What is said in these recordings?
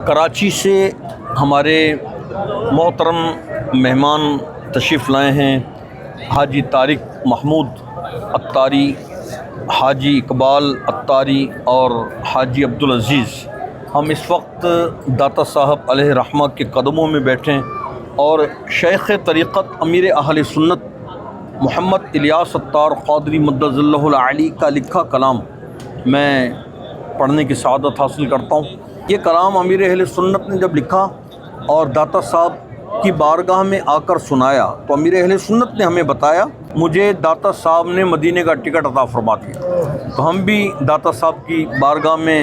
کراچی سے ہمارے محترم مہمان تشریف لائے ہیں حاجی طارق محمود عطاری، حاجی اقبال عطاری اور حاجی عبدالعزیز۔ ہم اس وقت داتا صاحب علیہ رحمہ کے قدموں میں بیٹھیں اور شیخ طریقت امیر اہل سنت محمد الیاس عطار قادری مدظ اللہ العلی کا لکھا کلام میں پڑھنے کی سعادت حاصل کرتا ہوں۔ یہ کلام امیر اہل سنت نے جب لکھا اور داتا صاحب کی بارگاہ میں آ کر سنایا تو امیر اہل سنت نے ہمیں بتایا مجھے داتا صاحب نے مدینے کا ٹکٹ عطا فرما دیا۔ تو ہم بھی داتا صاحب کی بارگاہ میں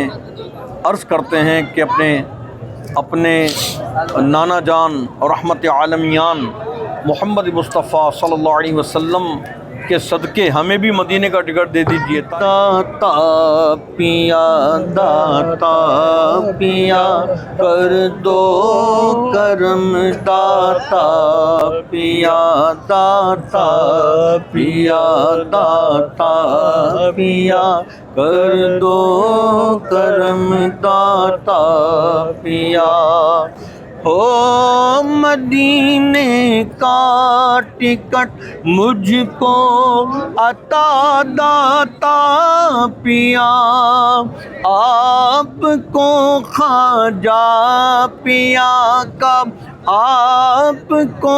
عرض کرتے ہیں کہ اپنے نانا جان اور رحمت عالمیان محمد مصطفیٰ صلی اللہ علیہ وسلم کے صدقے ہمیں بھی مدینے کا ٹکٹ دے دیجیے۔ داتا پیا داتا پیا کر دو کرم، داتا پیا داتا پیا داتا پیا کر دو کرم، داتا پیا ہو مدینے کا ٹکٹ مجھ کو عطا داتا پیا، آپ کو خواجہ پیا کا، آپ کو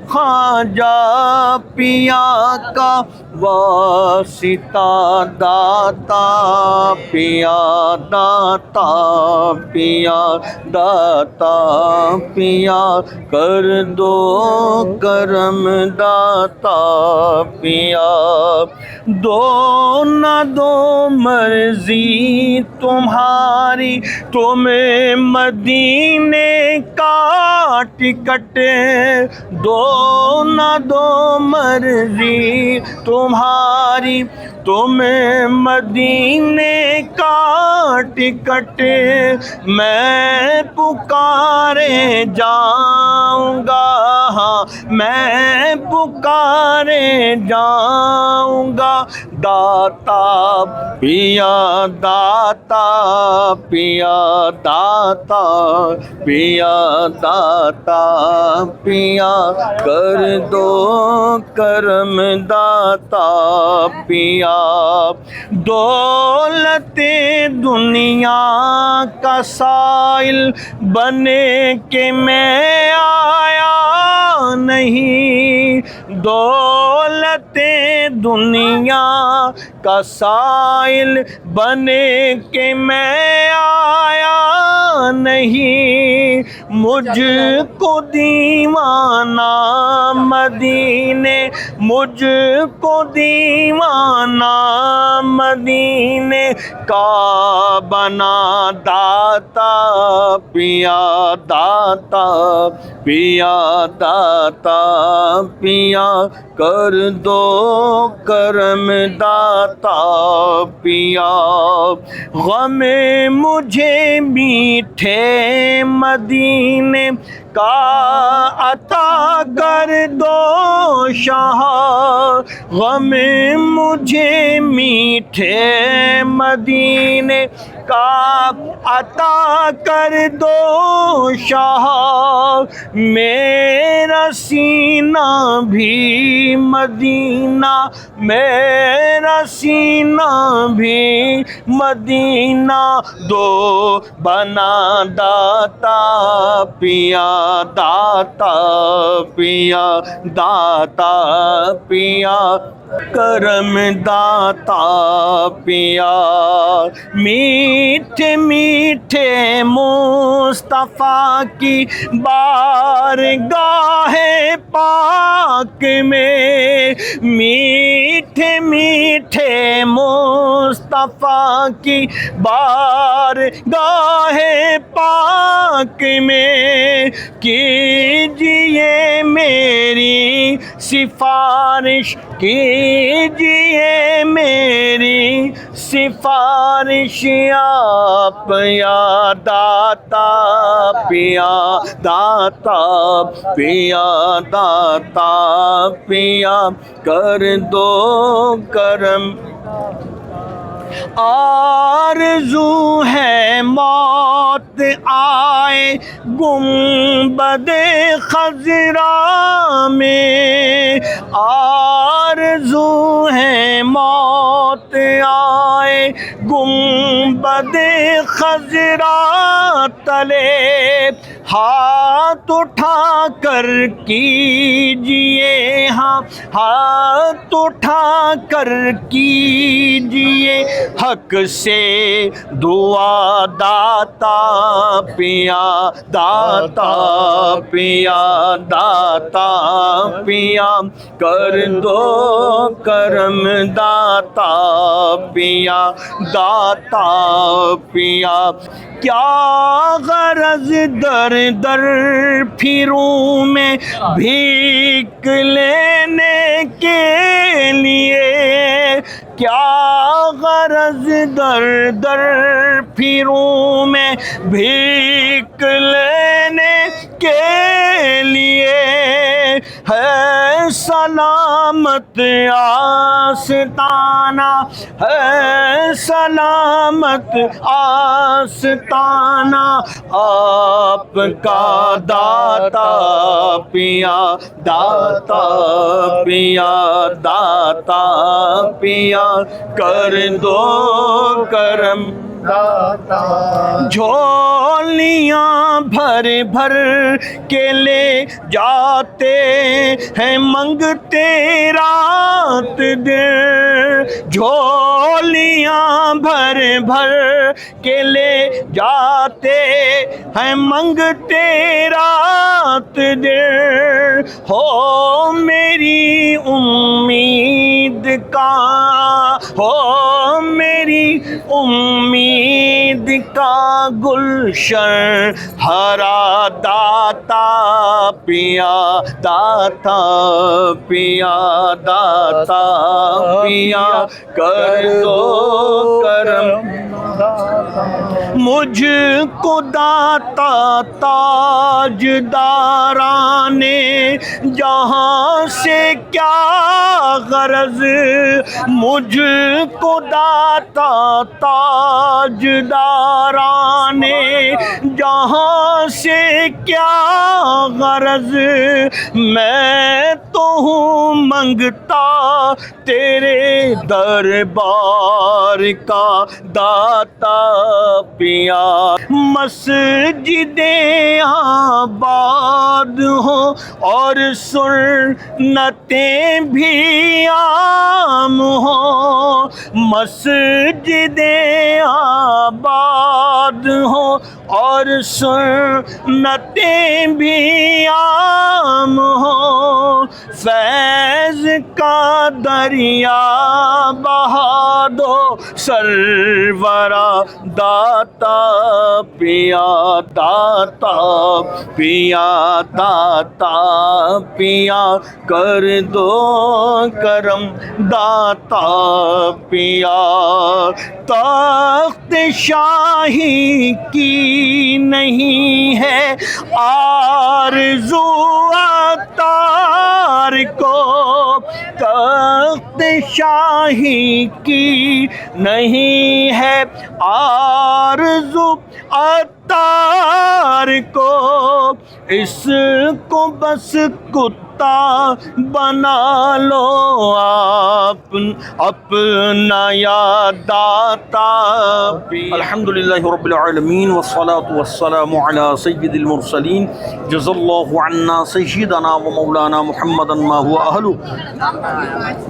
خواجہ پیا کا واسطہ، داتا پیا داتا پیا داتا پیا کر دو کرم، داتا پیا دو نہ دو مرضی تمہاری، تمہیں مدینے کا ٹکٹ دو نہ دو مرضی تمہاری، تمہیں مدینے کا ٹکٹ میں پکارے جاؤں گا، ہاں میں پکارے جاؤں گا، داتا پیا داتا پیا داتا پیا داتا پیا کر دو کرم، داتا پیا دولت دنیا کا سائل بنے کہ میں آیا نہیں، دولت دنیا کا سائل بنے کہ میں آیا نہیں، مجھ کو دیوانہ مدینے، مجھ کو دیوانہ مدینے کا بنا، داتا پیا داتا پیا داتا پیا کر دو کرم، داتا پیا غم مجھے میٹھے مدینے کا عطا کر دو شاہ، غم مجھے میٹھے مدینے کا عطا کر دو شاہ، میرا سینہ بھی مدینہ، میرا سینہ بھی مدینہ دو بنا، داتا پیا داتا پیا داتا پیا کرم، داتا پیا میٹھے میٹھے مصطفیٰ کی بارگاہ پاک میں، میٹھے میٹھے مصطفیٰ کی بارگاہ پاک میں کیجئے میری سفارش، کیجئے میری سفارش، آپ یا داتا پیا داتا پیا داتا پیا کر دو کرم، آرزو ہے موت آئے گنبد خضرا میں، آرزو ہے موت آئے گنبد خضرا تلے، ہاتھ اٹھا کر کیجئے، ہاں ہاتھ اٹھا کر کیجئے حق سے دعا، داتا پیا، داتا پیا، داتا پیا کر دو کرم، داتا پیا، داتا پیا۔ کیا غرض در در پھروں میں بھیک لینے کے لیے، کیا غرض در در پھروں میں بھیک لینے کے لیے، ہے سلامت آستانہ، ہے سلامت آستانہ آپ کا، داتا پیا، داتا پیا، داتا پیا کر دو کرم، جھولیاں بھر بھر کے لے جاتے ہیں منگتے رات دن، جھولیاں بھر بھر کے لے جاتے ہیں منگتے رات دن، ہو میری امید کا، ہو میری امید کا گلشن ہرا، داتا پیا، داتا پیا، داتا پیا کر دو کرم، مجھ کو داتا تاج داران جہاں سے کیا غرض، مجھ کو داتا تاج داران جہاں سے کیا غرض، میں تو ہوں منگتا تیرے دربار کا، داتا پیا۔ مسجدیں آباد ہوں اور سنتیں بھی عام ہوں، مسجدیں آباد ہوں اور سنتیں بھی عام ہوں، فیض کا دریا بہا دو سرورا، داتا پیا، داتا پیا، داتا پیا کر دو کرم، داتا پیا۔ تخت شاہی کی نہیں ہے آرزو عطار کو، تخت شاہی کی نہیں ہے آرزو عطار کو، اس کو بس کتا بنا لو آپ اپنا یا داتا۔ الحمدللہ رب العالمین والصلاة والسلام علی سید المرسلین، جزا اللہ عنا سیدنا و مولانا محمدا ما هو اہلہ،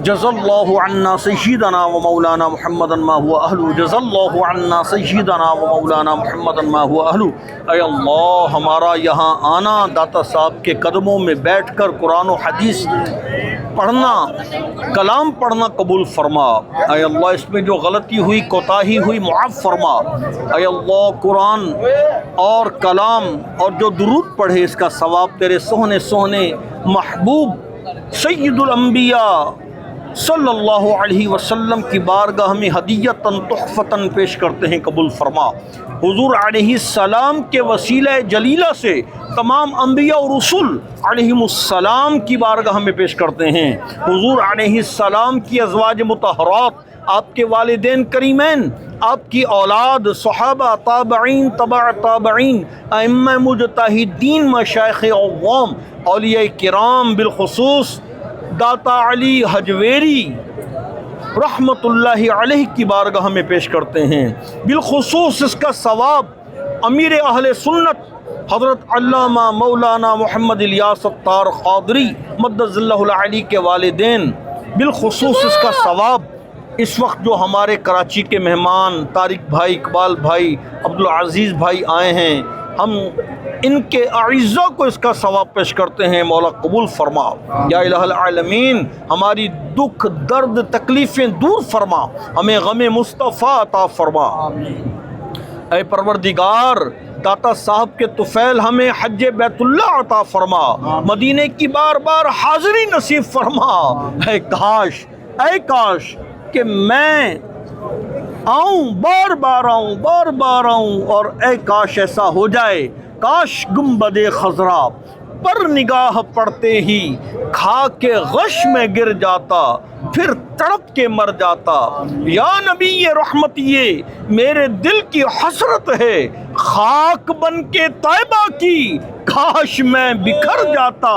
جزا اللہ عنا سیدنا و مولانا محمدا ما هو اہلہ، جزا اللہ عنا سیدنا و مولانا محمدا ما هو اہلہ۔ اے اللہ ہمارا یہاں آنا، داتا صاحب کے قدموں میں بیٹھ کر قرآن و حدیث پڑھنا، کلام پڑھنا قبول فرما۔ اے اللہ اس میں جو غلطی ہوئی، کوتاہی ہوئی، معاف فرما۔ اے اللہ قرآن اور کلام اور جو درود پڑھے اس کا ثواب تیرے سونے سونے محبوب سید الانبیاء صلی اللہ علیہ وسلم کی بارگاہ میں ہدیتاً تحفتاً پیش کرتے ہیں، قبول فرما۔ حضور علیہ السلام کے وسیلہ جلیلہ سے تمام انبیاء اور رسول علیہم السلام کی بارگاہ میں پیش کرتے ہیں، حضور علیہ السلام کی ازواج مطہرات آپ کے والدین کریمین، آپ کی اولاد، صحابہ، تابعین، تبع تابعین، ائمہ مجتہدین، مشائخ عوام، اولیاء کرام، بالخصوص داتا علی حجویری رحمت اللہ علیہ کی بارگاہ میں پیش کرتے ہیں۔ بالخصوص اس کا ثواب امیر اہل سنت حضرت علامہ مولانا محمد الیاس الطار قادری مدد اللہ العلی کے والدین، بالخصوص اس کا ثواب اس وقت جو ہمارے کراچی کے مہمان طارق بھائی، اقبال بھائی، عبدالعزیز بھائی آئے ہیں، ہم ان کے اعزاء کو اس کا ثواب پیش کرتے ہیں۔ مولا قبول فرما، یا الہ العالمین ہماری دکھ، درد، تکلیفیں دور فرما، ہمیں غم مصطفیٰ عطا فرما۔ اے پروردگار، داتا صاحب کے طفیل ہمیں حج بیت اللہ عطا فرما، مدینے کی بار بار حاضری نصیب فرما۔ اے کاش کہ میں آؤں، بار بار آؤں، اور اے کاش ایسا ہو جائے، کاش گنبد خضرا پر نگاہ پڑتے ہی خاک کے غش میں گر جاتا، پھر تڑپ کے مر جاتا۔ یا نبی رحمت، یہ میرے دل کی حسرت ہے، خاک بن کے طیبہ کی کاش میں بکھر جاتا،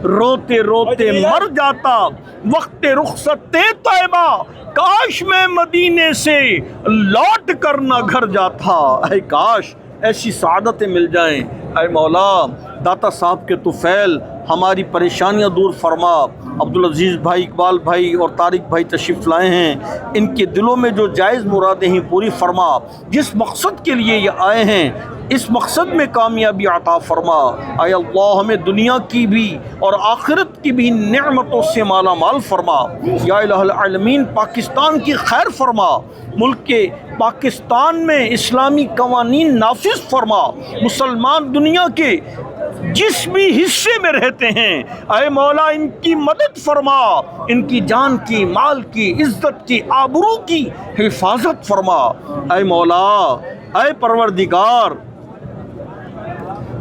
روتے روتے مر جاتا، وقت رخصت طیبہ کاش میں مدینے سے لوٹ کر نہ گھر جاتا۔ اے کاش ایسی سعادتیں مل جائیں۔ اے مولا، داتا صاحب کے طفیل ہماری پریشانیاں دور فرما۔ عبدالعزیز بھائی، اقبال بھائی اور طارق بھائی تشریف لائے ہیں، ان کے دلوں میں جو جائز مرادیں ہیں پوری فرما، جس مقصد کے لیے یہ آئے ہیں اس مقصد میں کامیابی عطا فرما۔ اے اللہ ہمیں دنیا کی بھی اور آخرت کی بھی نعمتوں سے مالا مال فرما۔ یا الہ العالمین پاکستان کی خیر فرما، ملک کے پاکستان میں اسلامی قوانین نافذ فرما، مسلمان دنیا کے جس بھی حصے میں رہتے ہیں اے مولا ان کی مدد فرما، ان کی جان کی، مال کی، عزت کی، آبرو کی حفاظت فرما۔ اے مولا، اے پروردگار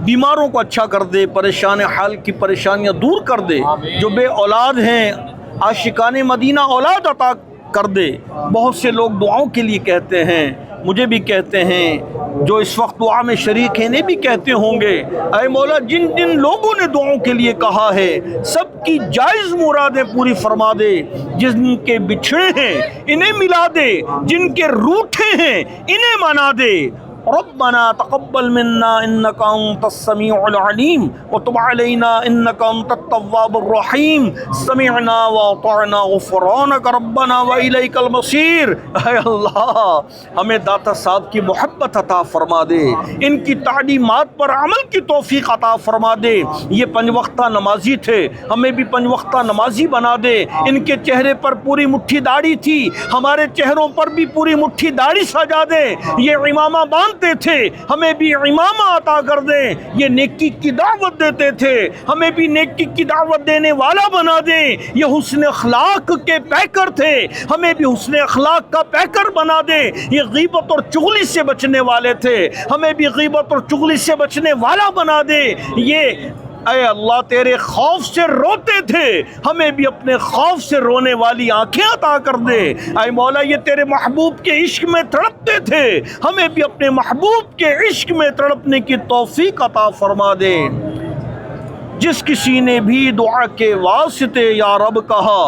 بیماروں کو اچھا کر دے، پریشان حال کی پریشانیاں دور کر دے، جو بے اولاد ہیں عاشقان مدینہ اولاد عطا کر دے۔ بہت سے لوگ دعاؤں کے لیے کہتے ہیں، مجھے بھی کہتے ہیں، جو اس وقت دعا میں شریک ہیں انہیں بھی کہتے ہوں گے۔ اے مولا جن جن لوگوں نے دعاؤں کے لیے کہا ہے سب کی جائز مرادیں پوری فرما دے، جن کے بچھڑے ہیں انہیں ملا دے، جن کے روٹھے ہیں انہیں منا دے۔ ربنا تقبل منا انك انت السميع العليم وتب علينا انك انت التواب الرحيم سمعنا واطعنا غفرانك ربنا واليك المصير۔ اے اللہ ہمیں داتا صاحب کی محبت عطا فرما دے، ان کی تعلیمات پر عمل کی توفیق عطا فرما دے۔ یہ 5 وقتہ نمازی تھے، ہمیں بھی 5 وقتہ نمازی بنا دے۔ ان کے چہرے پر پوری مٹھی داڑھی تھی، ہمارے چہروں پر بھی پوری مٹھی داڑھی سجا دے۔ یہ امامہ باندھتے تھے، ہمیں بھی امامہ عطا کر دیں۔ یہ نیکی کی دعوت دیتے تھے، ہمیں بھی نیکی کی دعوت دینے والا بنا دیں۔ یہ حسن اخلاق کے پیکر تھے، ہمیں بھی حسن اخلاق کا پیکر بنا دیں۔ یہ غیبت اور چغلی سے بچنے والے تھے، ہمیں بھی غیبت اور چغلی سے بچنے والا بنا دیں۔ یہ اے اللہ تیرے خوف سے روتے تھے، ہمیں بھی اپنے خوف سے رونے والی آنکھیں عطا کر دے۔ اے مولا یہ تیرے محبوب کے عشق میں تڑپتے تھے، ہمیں بھی اپنے محبوب کے عشق میں تڑپنے کی توفیق عطا فرما دے۔ جس کسی نے بھی دعا کے واسطے یا رب کہا،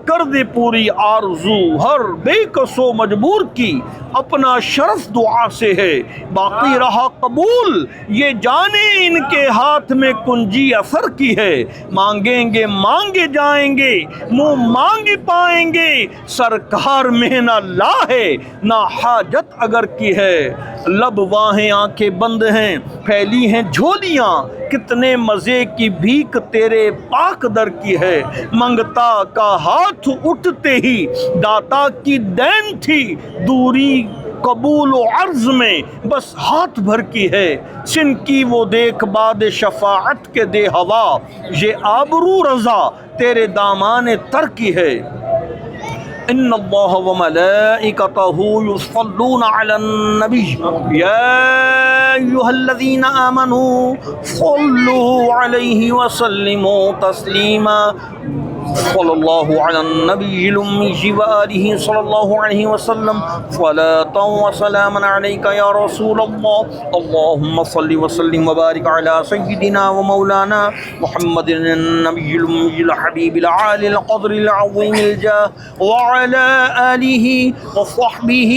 کر دے پوری آرزو ہر بے کس و مجبور کی، اپنا شرف دعا سے ہے باقی رہا قبول، یہ جانے ان کے ہاتھ میں کنجی اثر کی ہے، مانگیں گے مانگے جائیں گے، منہ مانگے پائیں گے، سرکار میں نہ لا ہے نہ حاجت اگر کی ہے، لب واہیں آنکھیں بند ہیں پھیلی ہیں جھولیاں، کتنے مزے کی بھیک تیرے پاک در کی ہے، منگتا کا ہاتھ اٹھتے ہی داتا کی دین تھی، دوری قبول و عرض میں بس ہاتھ بھر کی ہے، سن کی وہ دیکھ بعد شفاعت کے دے ہوا، یہ آبرو رضا تیرے دامان تر کی ہے۔ ان اللہ وملائکتہ یصلون علی النبی یا ایھا الذین آمنوا صلوا علیہ وسلموا تسلیما۔ صلی اللہ علی النبی الأمی وآلہ صلی اللہ علیہ وسلم صلاۃ وسلام علیک یا رسول اللہ اللہم صل وسلم وبارک علی سیدنا ومولانا محمد النبی الأمی الحبیب العالی القدر العظیم الجاہ وعلی آلہ وصحبہ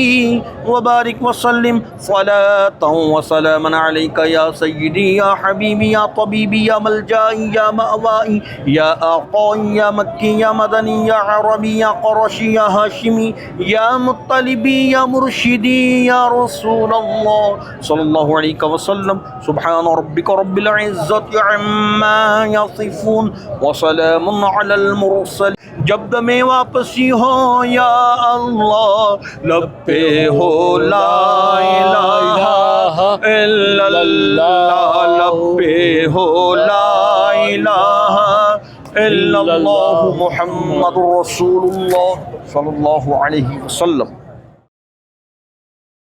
وبارک وسلم صلاۃ وسلام علیک یا سیدی یا حبیبی یا طبیبی یا ملجائی یا مأوائی یا آقائی یا مکی یا مدنی یا عربی یا قرشی یا ہاشمی یا مطلبی یا مرشدی یا رسول اللہ صلی اللہ علیہ وسلم سبحان ربک رب العزت عما یصفون وسلام علی المرسلین. جب دم واپسی ہو یا اللہ لب پہ ہو لا الہ الا اللہ لب پہ ہو لا الہ الا اللہ محمد رسول اللہ صلی اللہ علیہ وسلم.